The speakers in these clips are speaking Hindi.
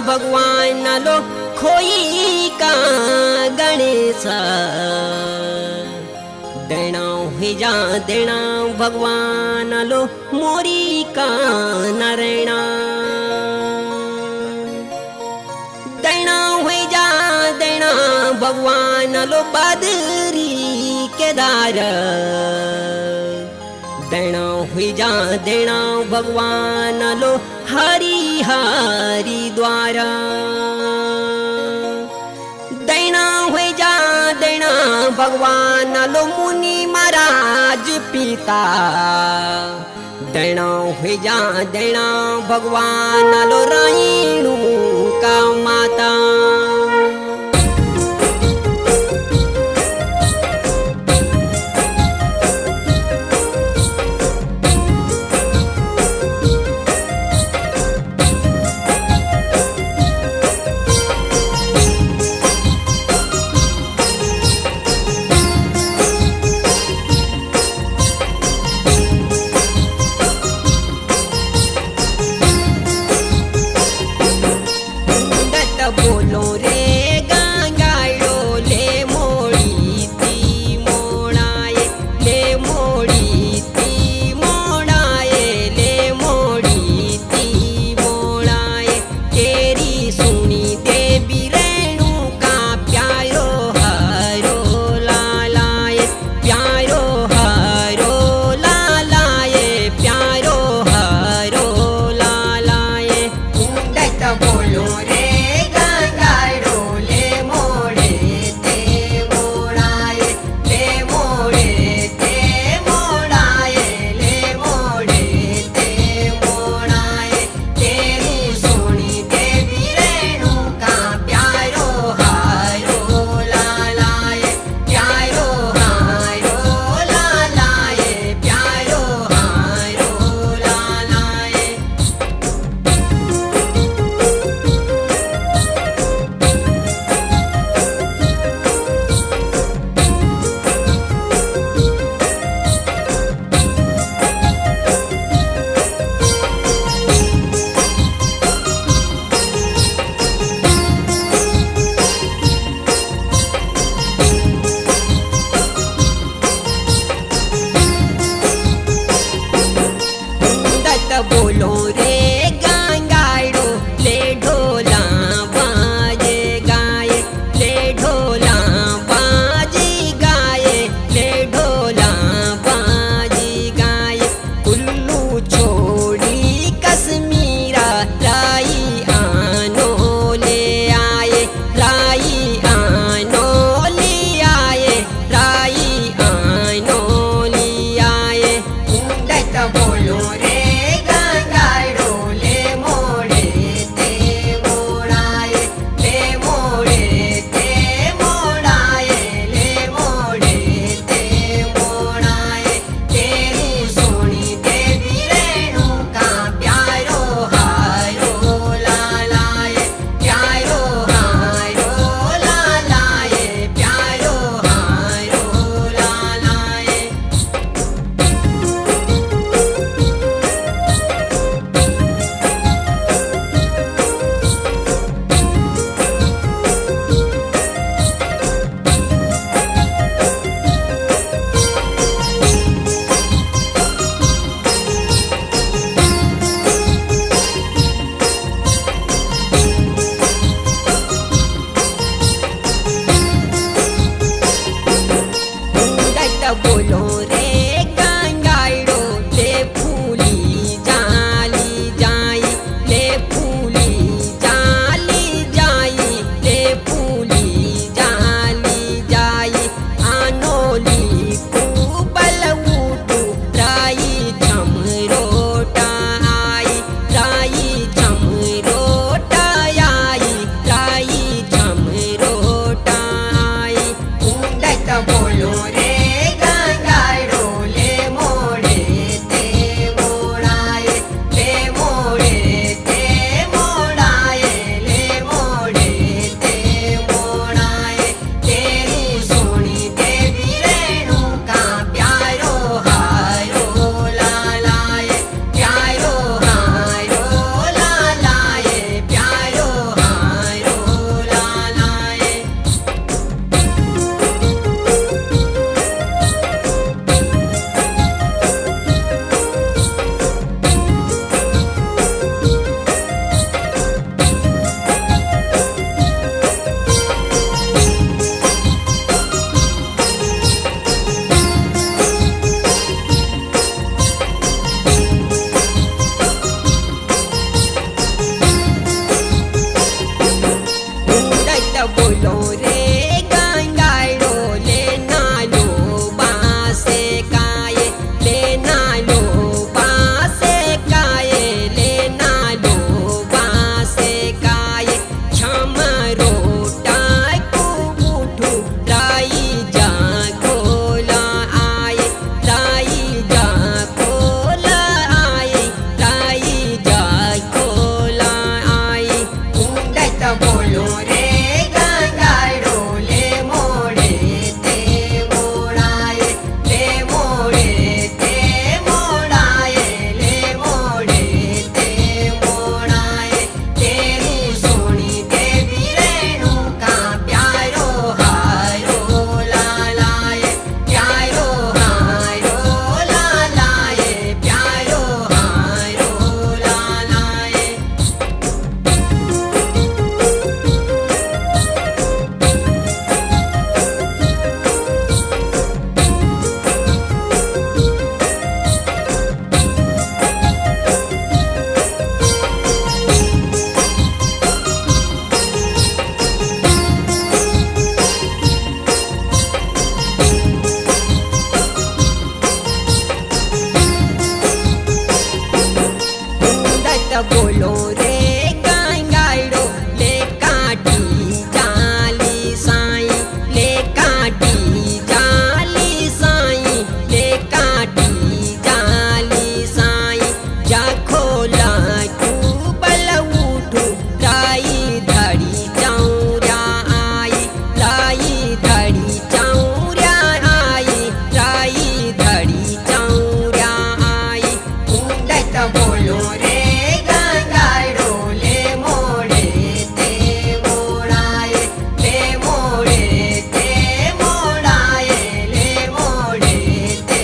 भगवान लो खोई का गणेश देना हुई जा देना भगवान लो मोरी का नारायणा देना हुई जा देना भगवान लो बदरी केदार देना हुई जा देना भगवान लो हरि हरि द्वारा देना हुई जा देना भगवान लो मुनि महाराज पिता देना हुई जा देना भगवान लो रायणु का माता बोलो रे बोलो रे गांगाड़ो ले काटी जाली साई ले काटी जाली साई ले काटी जाली साई जा खोला तू बल उठू लाई धड़ी चौरा आई लाई धड़ी चौरा आई लाई धड़ी चौरा आई उड़त बोलो रे गांगाड़ो ले मोड़े ते मोड़ाए ले मोड़े ते मोड़ाए ले मोड़े ते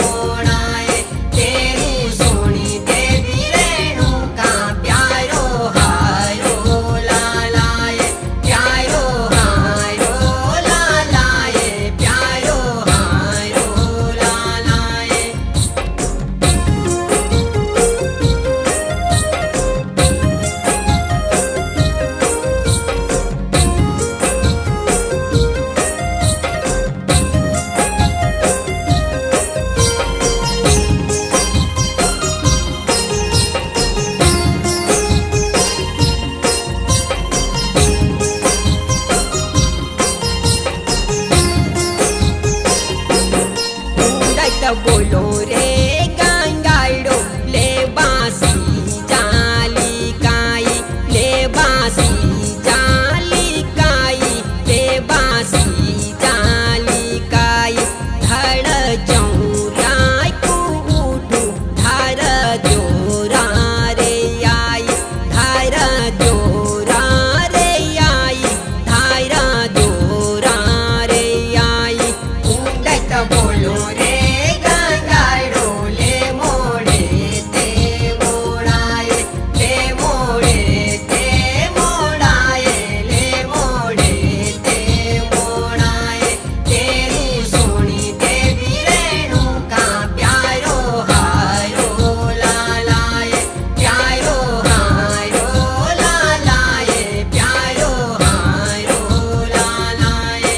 मोड़ाए तेरी सोनी देवी रेणु का प्यारो हारो लालाए प्यारो हारो लालाए प्यारो हारो लालाए उड़त बोलो रे गांगाड़ो ले बासी जाली काई ले बासी जाली काई ले बासी जाली काई धड़ चौरा को उठू धर जोरा रे आई धर जोरा रे आई धर जोरा रे आई उड़त बोलो रे गांगाड़ो ले मोड़े ते मोड़ाए ले मोड़े ते मोड़ाए ले मोड़े ते मोड़ाए तेरी सोनी देवी रेणु का प्यारो हारो लालाए प्यारो हारो लालाए प्यारो हारो लालाए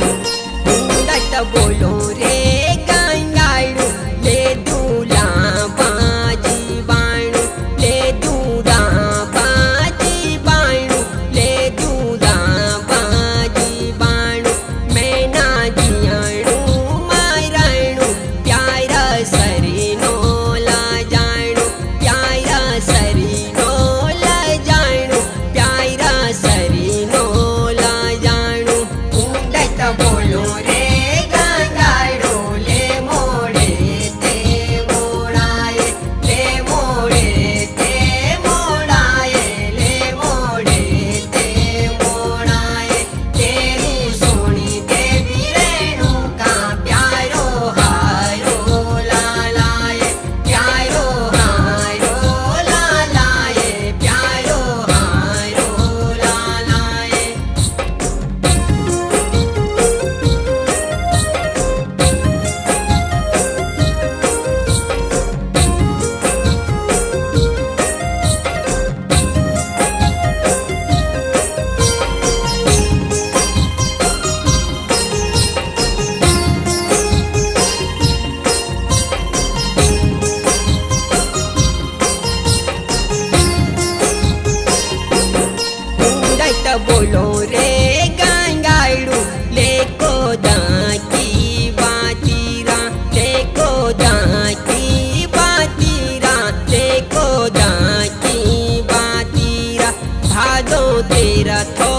उड़त बोलो रे गांगाड़ो ले दूला बाजी बाणु ले दूला बाजी बाणु ले दूला बाजी बाणु मैं ना जियाणु मारणु प्यारा सरीनो ला जाणु प्यारा सरीनो ला जाणु प्यारा सरीनो ला जाणु उड़त बोलो रे गांगाड़ो ले मोड़े ते मोड़ाए ले मोड़े ते मोड़ाए ले मोड़े ते मोड़ाए तेरी सोनी देवी रेणु का प्यारो हारो लालाए प्यारो हारो लालाए प्यारो हारो लालाए उड़त बोलो रे गांगाड़ो ले कोदा की बातीरा ले कोदा की बातीरा ले कोदा की बातीरा भादो तेरा थो